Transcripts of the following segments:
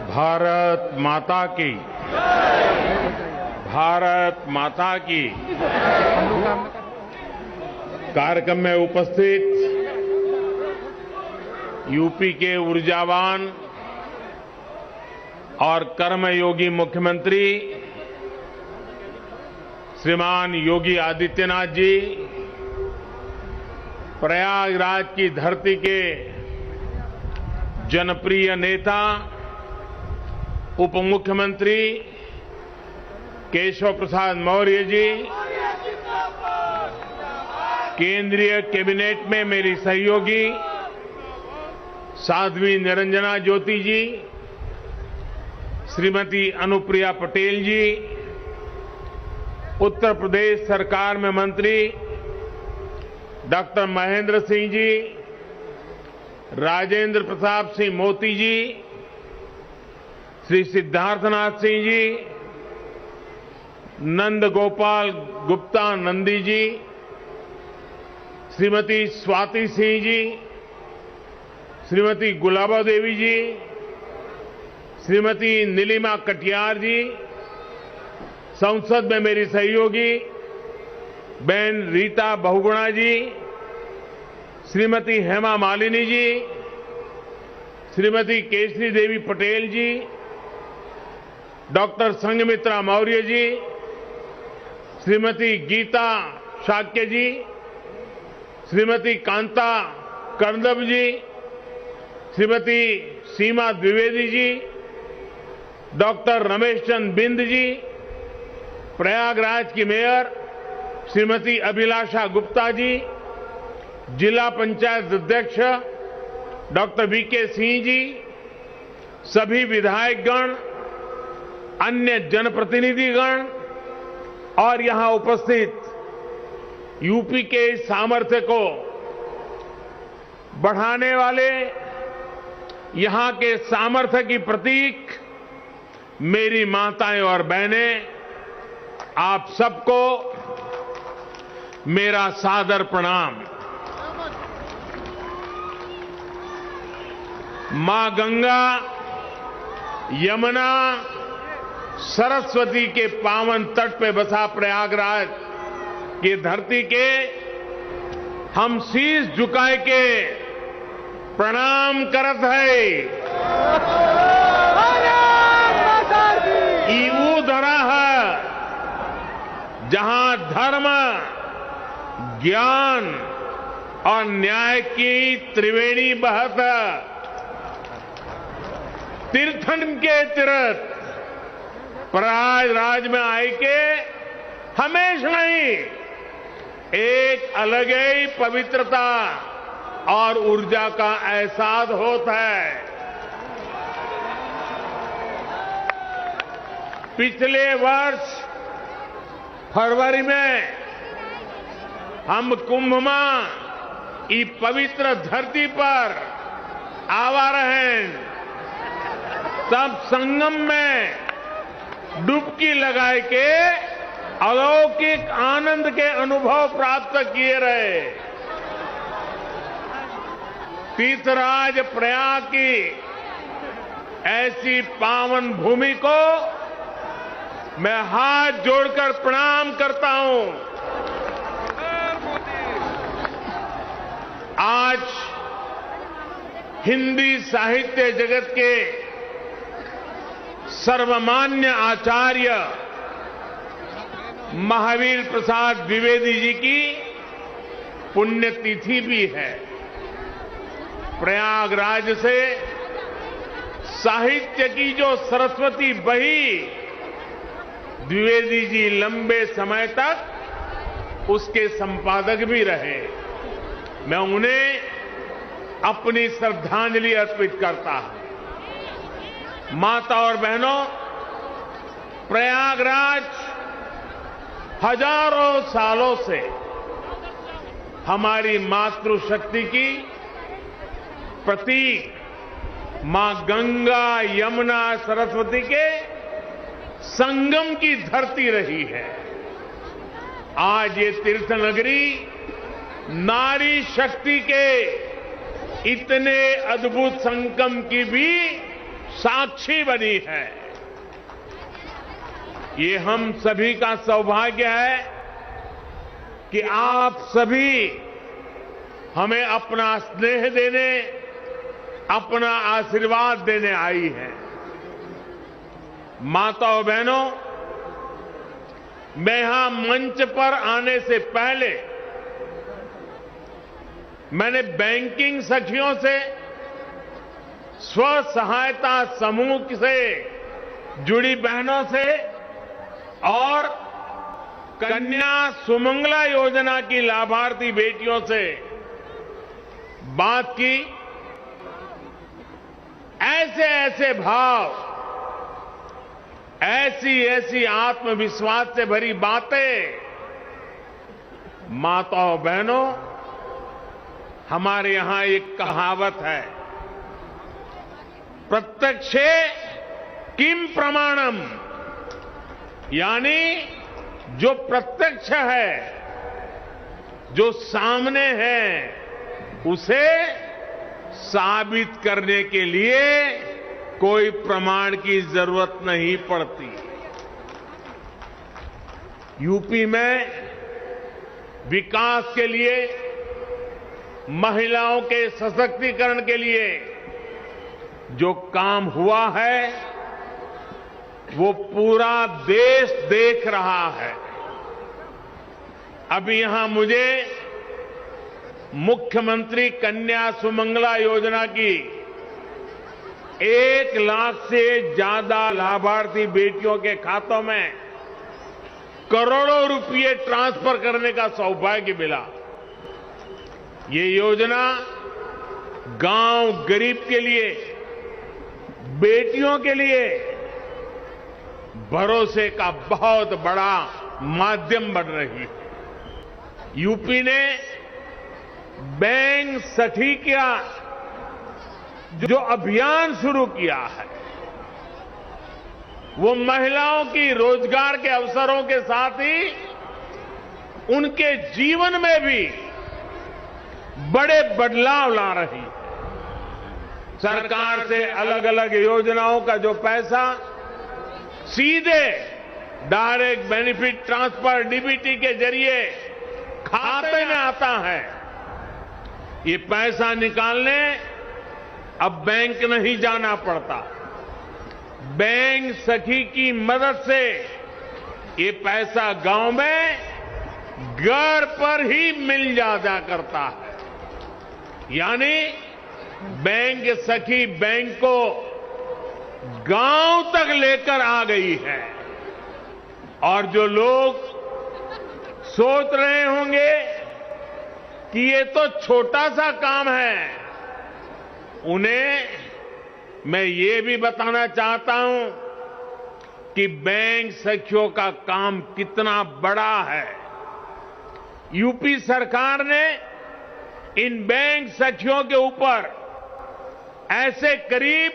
भारत माता की, भारत माता की। कार्यक्रम में उपस्थित यूपी के ऊर्जावान और कर्मयोगी मुख्यमंत्री श्रीमान योगी आदित्यनाथ जी, प्रयागराज की धरती के जनप्रिय नेता उप मुख्यमंत्री केशव प्रसाद मौर्य जी, केंद्रीय कैबिनेट में मेरी सहयोगी साध्वी निरंजना ज्योति जी, श्रीमती अनुप्रिया पटेल जी, उत्तर प्रदेश सरकार में मंत्री डॉक्टर महेंद्र सिंह जी, राजेंद्र प्रताप सिंह मोती जी, श्री सिद्धार्थनाथ सिंह जी, नंद गोपाल गुप्ता नंदी जी, श्रीमती स्वाति सिंह जी, श्रीमती गुलाबा देवी जी, श्रीमती नीलिमा कटियार जी, संसद में मेरी सहयोगी बहन रीता बहुगुणा जी, श्रीमती हेमा मालिनी जी, श्रीमती केशरी देवी पटेल जी, डॉक्टर संघमित्रा मौर्य जी, श्रीमती गीता शाक्य जी, श्रीमती कांता कर्दम जी, श्रीमती सीमा द्विवेदी जी, डॉक्टर रमेश चंद बिंद जी, प्रयागराज की मेयर श्रीमती अभिलाषा गुप्ता जी, जिला पंचायत अध्यक्ष डॉक्टर वीके सिंह जी, सभी विधायकगण, अन्य जनप्रतिनिधिगण और यहां उपस्थित यूपी के सामर्थ्य को बढ़ाने वाले, यहां के सामर्थ्य की प्रतीक मेरी माताएं और बहनें, आप सबको मेरा सादर प्रणाम। मां गंगा, यमुना, सरस्वती के पावन तट पे बसा प्रयागराज की धरती के हम शीश झुकाए के प्रणाम करत है। ईऊ धरा है जहां धर्म, ज्ञान और न्याय की त्रिवेणी बहत, तीर्थन के तीर्थ प्रयागराज में आए के हमेशा ही एक अलग ही पवित्रता और ऊर्जा का एहसास होता है। पिछले वर्ष फरवरी में हम कुंभ में इस पवित्र धरती पर आवा रहे, तब संगम में डुबकी लगाए के अलौकिक आनंद के अनुभव प्राप्त किए रहे। तीर्थराज प्रयाग की ऐसी पावन भूमि को मैं हाथ जोड़कर प्रणाम करता हूं। आज हिंदी साहित्य जगत के सर्वमान्य आचार्य महावीर प्रसाद द्विवेदी जी की पुण्यतिथि भी है। प्रयागराज से साहित्य की जो सरस्वती बही, द्विवेदी जी लंबे समय तक उसके संपादक भी रहे। मैं उन्हें अपनी श्रद्धांजलि अर्पित करता हूं। माता और बहनों, प्रयागराज हजारों सालों से हमारी मातृशक्ति की प्रतीक मां गंगा, यमुना, सरस्वती के संगम की धरती रही है। आज ये तीर्थ नगरी नारी शक्ति के इतने अद्भुत संगम की भी साक्षी बनी है। ये हम सभी का सौभाग्य है कि आप सभी हमें अपना स्नेह देने, अपना आशीर्वाद देने आई हैं। माताओं बहनों, मैं यहां मंच पर आने से पहले मैंने बैंकिंग सखियों से, स्व सहायता समूह से जुड़ी बहनों से और कन्या सुमंगला योजना की लाभार्थी बेटियों से बात की। ऐसे ऐसे भाव, ऐसी ऐसी आत्मविश्वास से भरी बातें, माताओं बहनों, हमारे यहां एक कहावत है, प्रत्यक्षे किम प्रमाणम, यानी जो प्रत्यक्ष है, जो सामने है, उसे साबित करने के लिए कोई प्रमाण की जरूरत नहीं पड़ती। यूपी में विकास के लिए, महिलाओं के सशक्तिकरण के लिए जो काम हुआ है, वो पूरा देश देख रहा है। अभी यहां मुझे मुख्यमंत्री कन्या सुमंगला योजना की 1 लाख से ज्यादा लाभार्थी बेटियों के खातों में करोड़ों रुपए ट्रांसफर करने का सौभाग्य मिला। ये योजना गांव गरीब के लिए, बेटियों के लिए भरोसे का बहुत बड़ा माध्यम बन रही है। यूपी ने बैंक सखी का जो अभियान शुरू किया है, वो महिलाओं की रोजगार के अवसरों के साथ ही उनके जीवन में भी बड़े बदलाव ला रही है। सरकार से अलग अलग योजनाओं का जो पैसा सीधे डायरेक्ट बेनिफिट ट्रांसफर डीबीटी के जरिए खाते में आता है, ये पैसा निकालने अब बैंक नहीं जाना पड़ता। बैंक सखी की मदद से ये पैसा गांव में घर पर ही मिल जाया करता है। यानी बैंक सखी बैंक को गांव तक लेकर आ गई है। और जो लोग सोच रहे होंगे कि ये तो छोटा सा काम है, उन्हें मैं ये भी बताना चाहता हूं कि बैंक सखियों का काम कितना बड़ा है। यूपी सरकार ने इन बैंक सखियों के ऊपर ऐसे करीब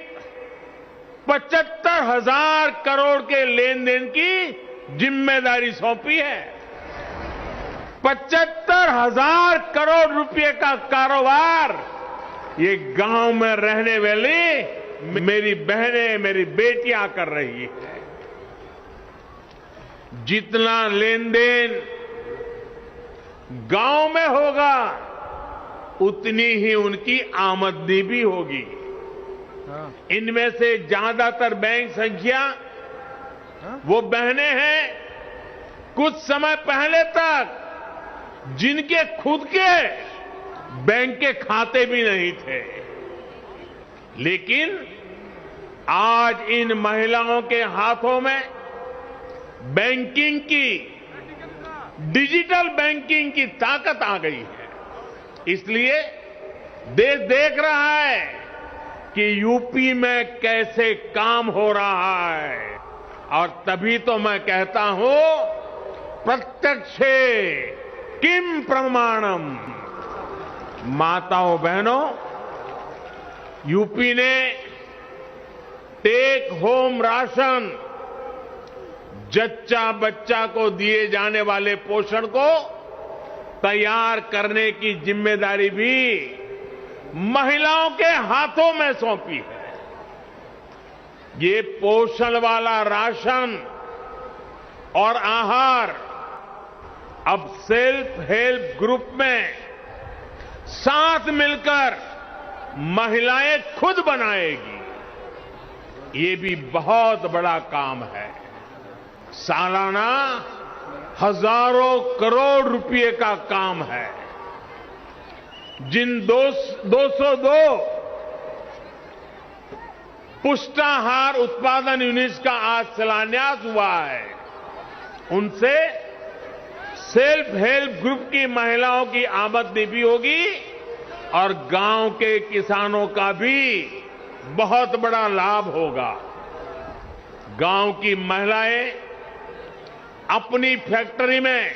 75,000 करोड़ के लेन देन की जिम्मेदारी सौंपी है। 75,000 करोड़ रुपए का कारोबार ये गांव में रहने वाली मेरी बहनें, मेरी बेटियां कर रही है। जितना लेन देन गांव में होगा, उतनी ही उनकी आमदनी भी होगी। इनमें से ज्यादातर बैंक संख्या वो बहनें हैं कुछ समय पहले तक जिनके खुद के बैंक के खाते भी नहीं थे, लेकिन आज इन महिलाओं के हाथों में बैंकिंग की, डिजिटल बैंकिंग की ताकत आ गई है। इसलिए देश देख रहा है कि यूपी में कैसे काम हो रहा है। और तभी तो मैं कहता हूं, प्रत्यक्षे किम प्रमाणम। माताओं बहनों, यूपी ने टेक होम राशन, जच्चा बच्चा को दिए जाने वाले पोषण को तैयार करने की जिम्मेदारी भी महिलाओं के हाथों में सौंपी है। ये पोषण वाला राशन और आहार अब सेल्फ हेल्प ग्रुप में साथ मिलकर महिलाएं खुद बनाएगी। ये भी बहुत बड़ा काम है। सालाना हजारों करोड़ रुपए का काम है। जिन 202 पुष्टाहार उत्पादन यूनिट्स का आज शिलान्यास हुआ है, उनसे सेल्फ हेल्प ग्रुप की महिलाओं की आमदनी भी होगी और गांव के किसानों का भी बहुत बड़ा लाभ होगा। गांव की महिलाएं अपनी फैक्ट्री में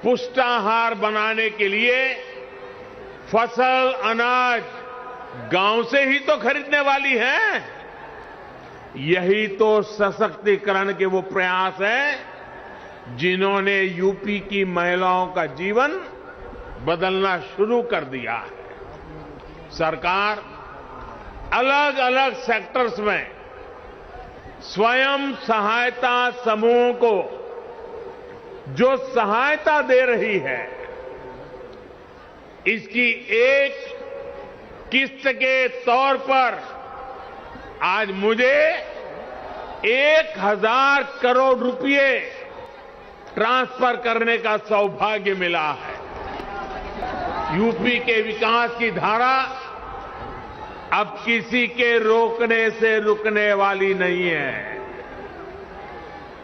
पुष्टाहार बनाने के लिए फसल, अनाज गांव से ही तो खरीदने वाली हैं। यही तो सशक्तिकरण के वो प्रयास हैं जिन्होंने यूपी की महिलाओं का जीवन बदलना शुरू कर दिया है। सरकार अलग अलग सेक्टर्स में स्वयं सहायता समूहों को जो सहायता दे रही है, इसकी एक किस्त के तौर पर आज मुझे 1000 करोड़ रुपए ट्रांसफर करने का सौभाग्य मिला है। यूपी के विकास की धारा अब किसी के रोकने से रुकने वाली नहीं है।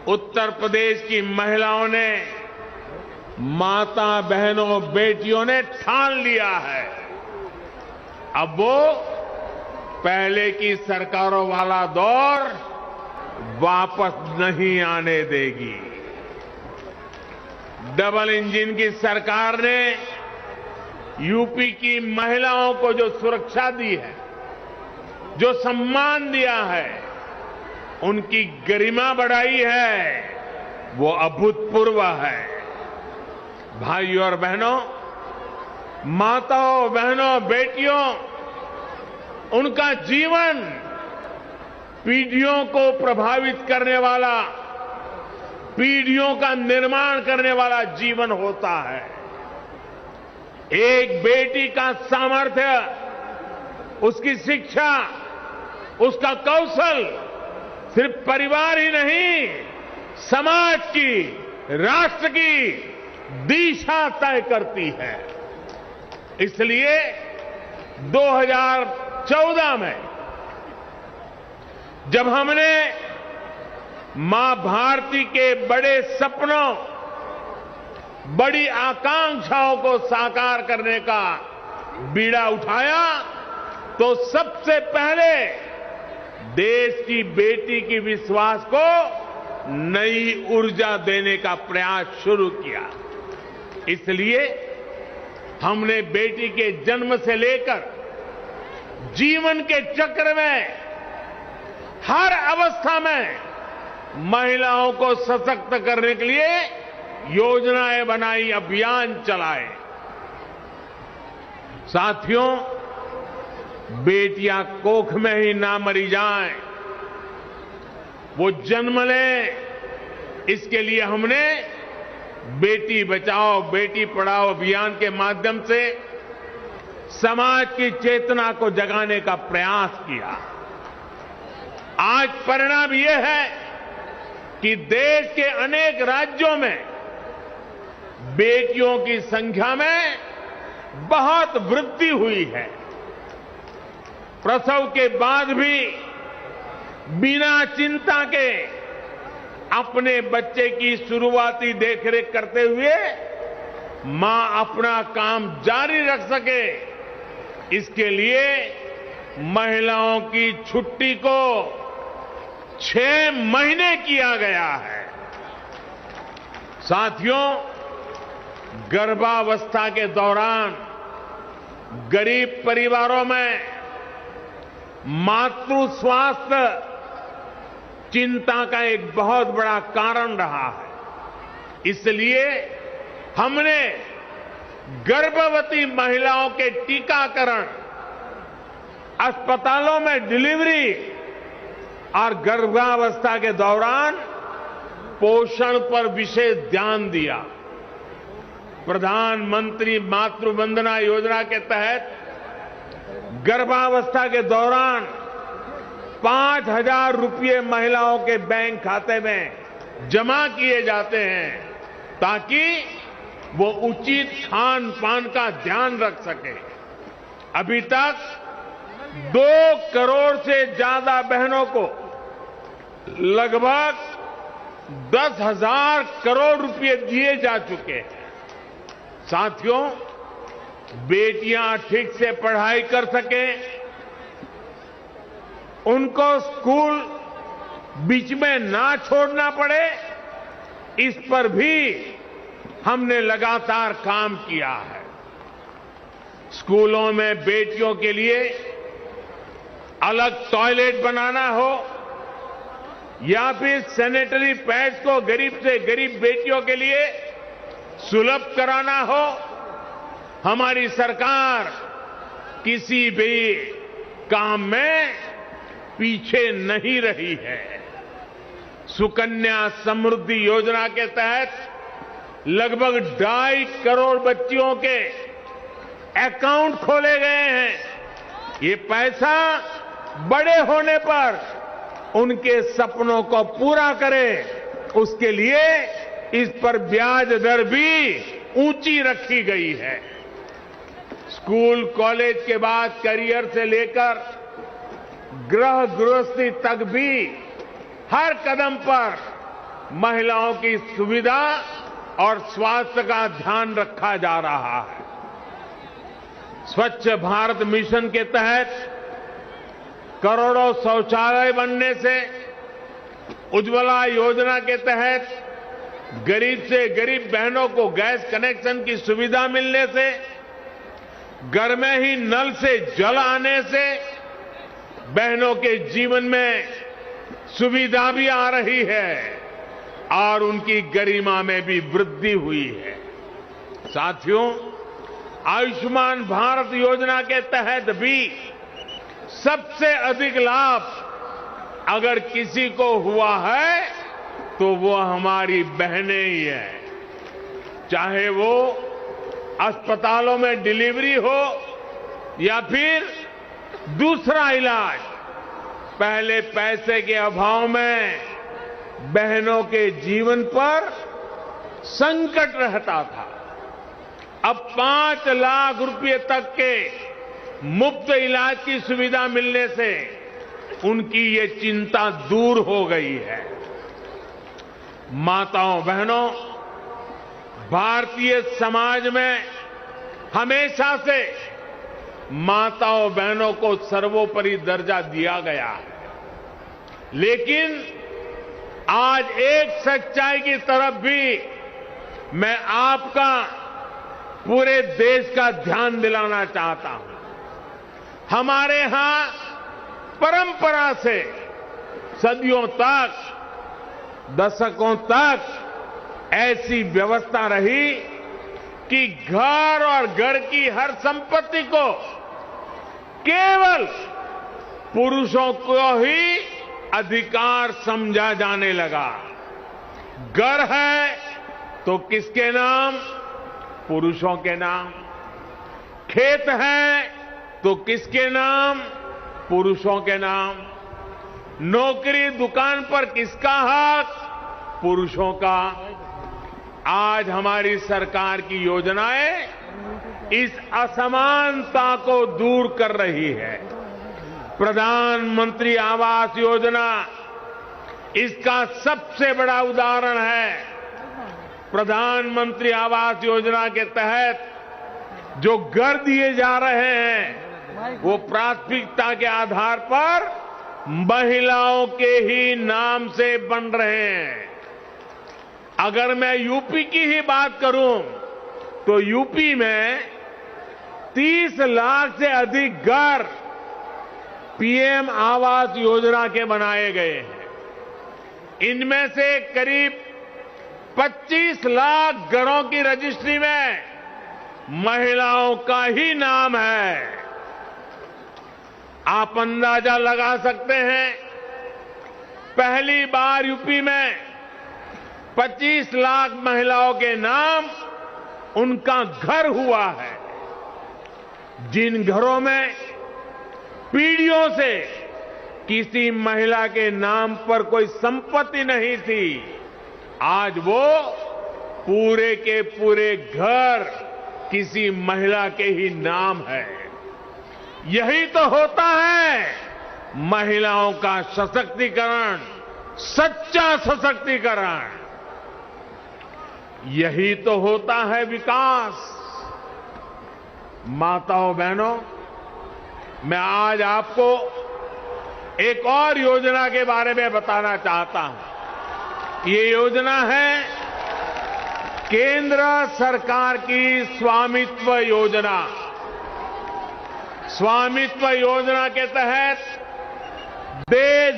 उत्तर प्रदेश की महिलाओं ने, माता बहनों, बेटियों ने ठान लिया है, अब वो पहले की सरकारों वाला दौर वापस नहीं आने देगी। डबल इंजन की सरकार ने यूपी की महिलाओं को जो सुरक्षा दी है, जो सम्मान दिया है, उनकी गरिमा बढ़ाई है, वो अभूतपूर्व है। भाइयों और बहनों, माताओं, बहनों, बेटियों, उनका जीवन पीढ़ियों को प्रभावित करने वाला, पीढ़ियों का निर्माण करने वाला जीवन होता है। एक बेटी का सामर्थ्य, उसकी शिक्षा, उसका कौशल सिर्फ परिवार ही नहीं, समाज की, राष्ट्र की दिशा तय करती है। इसलिए 2014 में जब हमने मां भारती के बड़े सपनों, बड़ी आकांक्षाओं को साकार करने का बीड़ा उठाया, तो सबसे पहले देश की बेटी की विश्वास को नई ऊर्जा देने का प्रयास शुरू किया। इसलिए हमने बेटी के जन्म से लेकर जीवन के चक्र में हर अवस्था में महिलाओं को सशक्त करने के लिए योजनाएं बनाई, अभियान चलाए। साथियों, बेटियां कोख में ही ना मरी जाएं, वो जन्म लें, इसके लिए हमने बेटी बचाओ बेटी पढ़ाओ अभियान के माध्यम से समाज की चेतना को जगाने का प्रयास किया। आज परिणाम यह है कि देश के अनेक राज्यों में बेटियों की संख्या में बहुत वृद्धि हुई है। प्रसव के बाद भी बिना चिंता के अपने बच्चे की शुरुआती देखरेख करते हुए मां अपना काम जारी रख सके, इसके लिए महिलाओं की छुट्टी को 6 महीने किया गया है। साथियों, गर्भावस्था के दौरान गरीब परिवारों में मातृ स्वास्थ्य चिंता का एक बहुत बड़ा कारण रहा है। इसलिए हमने गर्भवती महिलाओं के टीकाकरण, अस्पतालों में डिलीवरी और गर्भावस्था के दौरान पोषण पर विशेष ध्यान दिया। प्रधानमंत्री मातृ वंदना योजना के तहत गर्भावस्था के दौरान 5,000 रुपये महिलाओं के बैंक खाते में जमा किए जाते हैं ताकि वो उचित खान पान का ध्यान रख सके। अभी तक 2 करोड़ से ज्यादा बहनों को लगभग 10,000 करोड़ रुपए दिए जा चुके हैं। साथियों, बेटियां ठीक से पढ़ाई कर सकें, उनको स्कूल बीच में ना छोड़ना पड़े, इस पर भी हमने लगातार काम किया है। स्कूलों में बेटियों के लिए अलग टॉयलेट बनाना हो या फिर सैनिटरी पैड्स को गरीब से गरीब बेटियों के लिए सुलभ कराना हो, हमारी सरकार किसी भी काम में पीछे नहीं रही है। सुकन्या समृद्धि योजना के तहत लगभग 2.5 करोड़ बच्चियों के अकाउंट खोले गए हैं। ये पैसा बड़े होने पर उनके सपनों को पूरा करे, उसके लिए इस पर ब्याज दर भी ऊंची रखी गई है। स्कूल कॉलेज के बाद करियर से लेकर गृहस्थी तक भी हर कदम पर महिलाओं की सुविधा और स्वास्थ्य का ध्यान रखा जा रहा है। स्वच्छ भारत मिशन के तहत करोड़ों शौचालय बनने से, उज्ज्वला योजना के तहत गरीब से गरीब बहनों को गैस कनेक्शन की सुविधा मिलने से, घर में ही नल से जल आने से बहनों के जीवन में सुविधा भी आ रही है और उनकी गरिमा में भी वृद्धि हुई है। साथियों, आयुष्मान भारत योजना के तहत भी सबसे अधिक लाभ अगर किसी को हुआ है तो वो हमारी बहनें ही हैं। चाहे वो अस्पतालों में डिलीवरी हो या फिर दूसरा इलाज, पहले पैसे के अभाव में बहनों के जीवन पर संकट रहता था। अब 5 लाख रुपए तक के मुफ्त इलाज की सुविधा मिलने से उनकी ये चिंता दूर हो गई है। माताओं बहनों, भारतीय समाज में हमेशा से माताओं बहनों को सर्वोपरि दर्जा दिया गया है, लेकिन आज एक सच्चाई की तरफ भी मैं आपका, पूरे देश का ध्यान दिलाना चाहता हूं। हमारे यहां परंपरा से सदियों तक, दशकों तक ऐसी व्यवस्था रही कि घर और घर की हर संपत्ति को केवल पुरुषों को ही अधिकार समझा जाने लगा। घर है तो किसके नाम? पुरुषों के नाम। खेत है तो किसके नाम? पुरुषों के नाम। नौकरी दुकान पर किसका हक? पुरुषों का। आज हमारी सरकार की योजनाएं इस असमानता को दूर कर रही है। प्रधानमंत्री आवास योजना इसका सबसे बड़ा उदाहरण है। प्रधानमंत्री आवास योजना के तहत जो घर दिए जा रहे हैं वो प्राथमिकता के आधार पर महिलाओं के ही नाम से बन रहे हैं। अगर मैं यूपी की ही बात करूं तो यूपी में 30 लाख से अधिक घर पीएम आवास योजना के बनाए गए हैं। इनमें से करीब 25 लाख घरों की रजिस्ट्री में महिलाओं का ही नाम है। आप अंदाजा लगा सकते हैं पहली बार यूपी में 25 लाख महिलाओं के नाम उनका घर हुआ है। जिन घरों में पीढ़ियों से किसी महिला के नाम पर कोई संपत्ति नहीं थी, आज वो पूरे के पूरे घर किसी महिला के ही नाम है। यही तो होता है महिलाओं का सशक्तिकरण, सच्चा सशक्तिकरण। यही तो होता है विकास। माताओं बहनों, मैं आज आपको एक और योजना के बारे में बताना चाहता हूं। ये योजना है केंद्र सरकार की स्वामित्व योजना। स्वामित्व योजना के तहत देश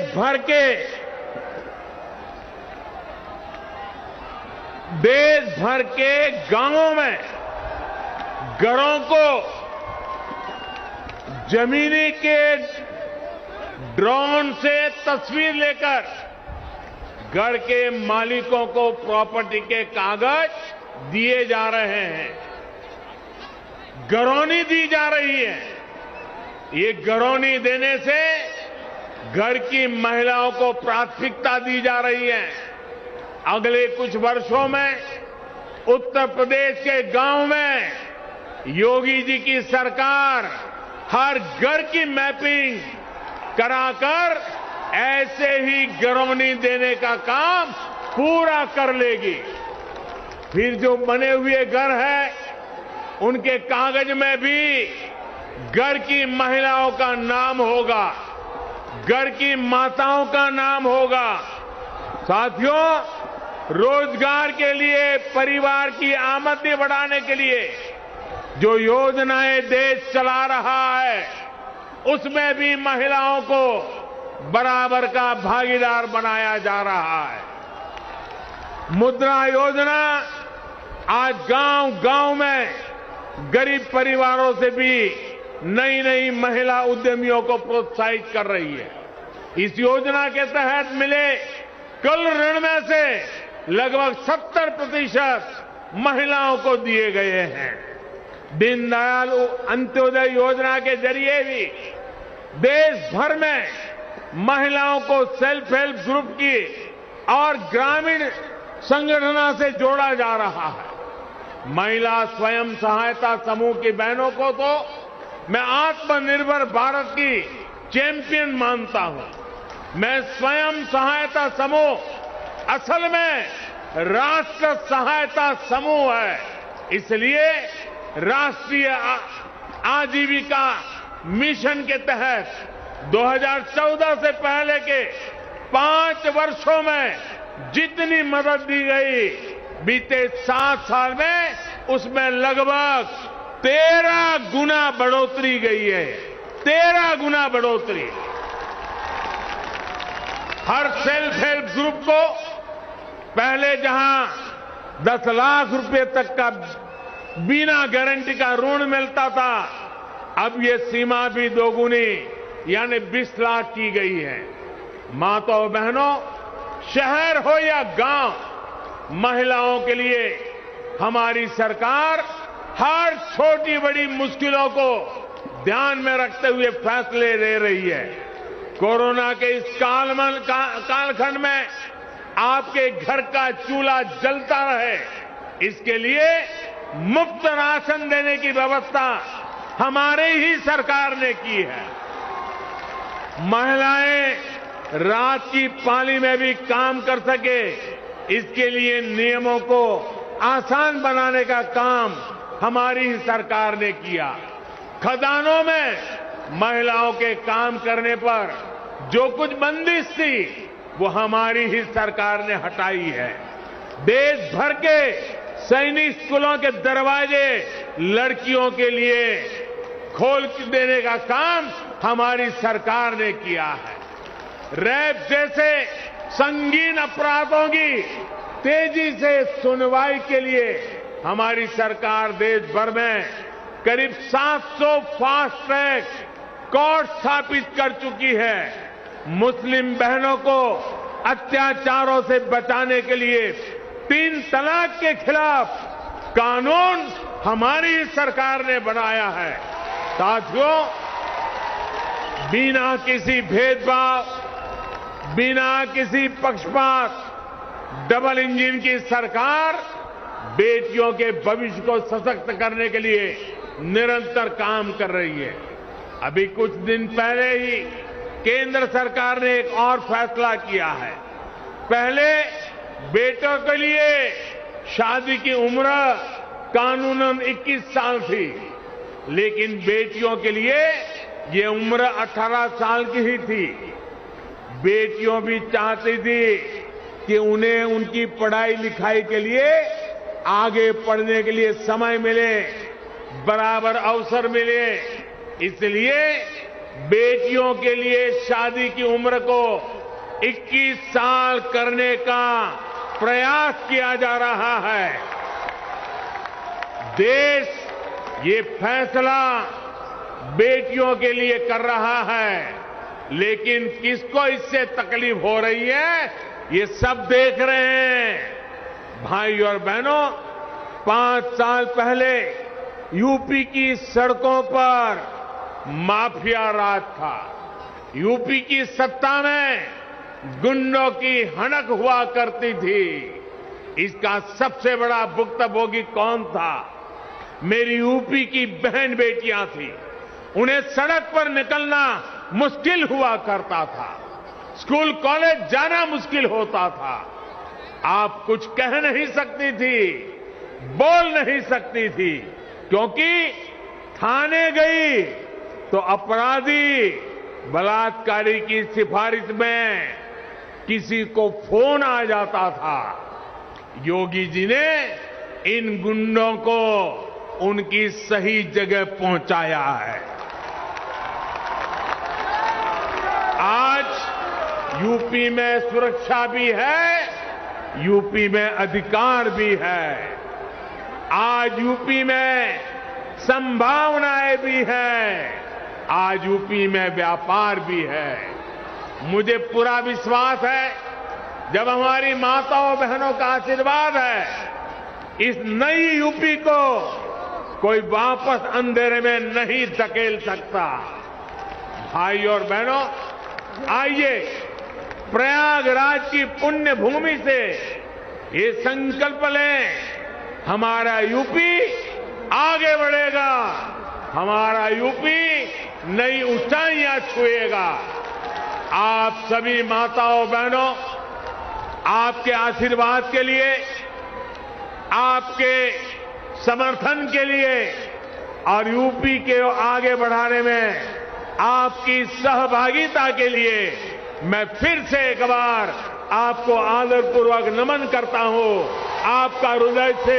भर के गांवों में घरों को जमीनी के ड्रोन से तस्वीर लेकर घर के मालिकों को प्रॉपर्टी के कागज दिए जा रहे हैं, घरौनी दी जा रही है। ये घरौनी देने से घर की महिलाओं को प्राथमिकता दी जा रही है। अगले कुछ वर्षों में उत्तर प्रदेश के गांव में योगी जी की सरकार हर घर की मैपिंग कराकर ऐसे ही घरौनी देने का काम पूरा कर लेगी। फिर जो बने हुए घर है उनके कागज में भी घर की महिलाओं का नाम होगा, घर की माताओं का नाम होगा। साथियों, रोजगार के लिए, परिवार की आमदनी बढ़ाने के लिए जो योजनाएं देश चला रहा है, उसमें भी महिलाओं को बराबर का भागीदार बनाया जा रहा है। मुद्रा योजना आज गांव-गांव में गरीब परिवारों से भी नई महिला उद्यमियों को प्रोत्साहित कर रही है। इस योजना के तहत मिले कुल ऋण में से लगभग 70% महिलाओं को दिए गए हैं। दीनदयाल अंत्योदय योजना के जरिए भी देश भर में महिलाओं को सेल्फ हेल्प ग्रुप की और ग्रामीण संगठनों से जोड़ा जा रहा है। महिला स्वयं सहायता समूह की बहनों को तो मैं आत्मनिर्भर भारत की चैंपियन मानता हूं। मैं स्वयं सहायता समूह असल में राष्ट्र सहायता समूह है, इसलिए राष्ट्रीय आजीविका मिशन के तहत 2014 से पहले के 5 वर्षों में जितनी मदद दी गई, बीते 7 साल में उसमें लगभग 13 गुना बढ़ोतरी गई है। 13 गुना बढ़ोतरी। हर सेल्फ हेल्प ग्रुप को पहले जहां 10 लाख रुपए तक का बिना गारंटी का ऋण मिलता था, अब ये सीमा भी दोगुनी यानी 20 लाख की गई है। माताओं बहनों, शहर हो या गांव, महिलाओं के लिए हमारी सरकार हर छोटी बड़ी मुश्किलों को ध्यान में रखते हुए फैसले ले रही है। कोरोना के इस कालखंड में आपके घर का चूल्हा जलता रहे, इसके लिए मुफ्त राशन देने की व्यवस्था हमारे ही सरकार ने की है। महिलाएं रात की पाली में भी काम कर सके, इसके लिए नियमों को आसान बनाने का काम हमारी ही सरकार ने किया। खदानों में महिलाओं के काम करने पर जो कुछ बंदिश थी, वो हमारी ही सरकार ने हटाई है। देश भर के सैनिक स्कूलों के दरवाजे लड़कियों के लिए खोल देने का काम हमारी सरकार ने किया है। रेप जैसे संगीन अपराधों की तेजी से सुनवाई के लिए हमारी सरकार देश भर में करीब 700 फास्ट ट्रैक कोर्ट स्थापित कर चुकी है। मुस्लिम बहनों को अत्याचारों से बचाने के लिए 3 तलाक के खिलाफ कानून हमारी सरकार ने बनाया है। साथियों, बिना किसी भेदभाव, बिना किसी पक्षपात, डबल इंजन की सरकार बेटियों के भविष्य को सशक्त करने के लिए निरंतर काम कर रही है। अभी कुछ दिन पहले ही केंद्र सरकार ने एक और फैसला किया है। पहले बेटों के लिए शादी की उम्र कानूनन 21 साल थी, लेकिन बेटियों के लिए ये उम्र 18 साल की ही थी। बेटियों भी चाहती थी कि उन्हें उनकी पढ़ाई लिखाई के लिए आगे पढ़ने के लिए समय मिले, बराबर अवसर मिले। इसलिए बेटियों के लिए शादी की उम्र को 21 साल करने का प्रयास किया जा रहा है। देश ये फैसला बेटियों के लिए कर रहा है, लेकिन किसको इससे तकलीफ हो रही है, ये सब देख रहे हैं। भाई और बहनों, 5 साल पहले यूपी की सड़कों पर माफिया राज था। यूपी की सत्ता में गुंडों की हनक हुआ करती थी। इसका सबसे बड़ा भुक्तभोगी कौन था? मेरी यूपी की बहन बेटियां थी। उन्हें सड़क पर निकलना मुश्किल हुआ करता था, स्कूल कॉलेज जाना मुश्किल होता था। आप कुछ कह नहीं सकती थी, बोल नहीं सकती थी, क्योंकि थाने गई तो अपराधी बलात्कारी की सिफारिश में किसी को फोन आ जाता था। योगी जी ने इन गुंडों को उनकी सही जगह पहुंचाया है। आज यूपी में सुरक्षा भी है, यूपी में अधिकार भी है। आज यूपी में संभावनाएं भी हैं, आज यूपी में व्यापार भी है। मुझे पूरा विश्वास है, जब हमारी माताओं बहनों का आशीर्वाद है, इस नई यूपी को कोई वापस अंधेरे में नहीं धकेल सकता। भाई और बहनों, आइए प्रयागराज की पुण्य भूमि से ये संकल्प लें, हमारा यूपी आगे बढ़ेगा, हमारा यूपी नई ऊंचाइयां छुएगा। आप सभी माताओं बहनों, आपके आशीर्वाद के लिए, आपके समर्थन के लिए और यूपी के आगे बढ़ाने में आपकी सहभागिता के लिए मैं फिर से एक बार आपको आदरपूर्वक नमन करता हूं। आपका हृदय से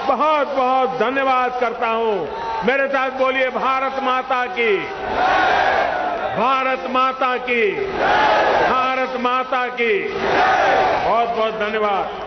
बहुत बहुत धन्यवाद करता हूं। मेरे साथ बोलिए, भारत माता की, भारत माता की, भारत माता की। बहुत बहुत धन्यवाद।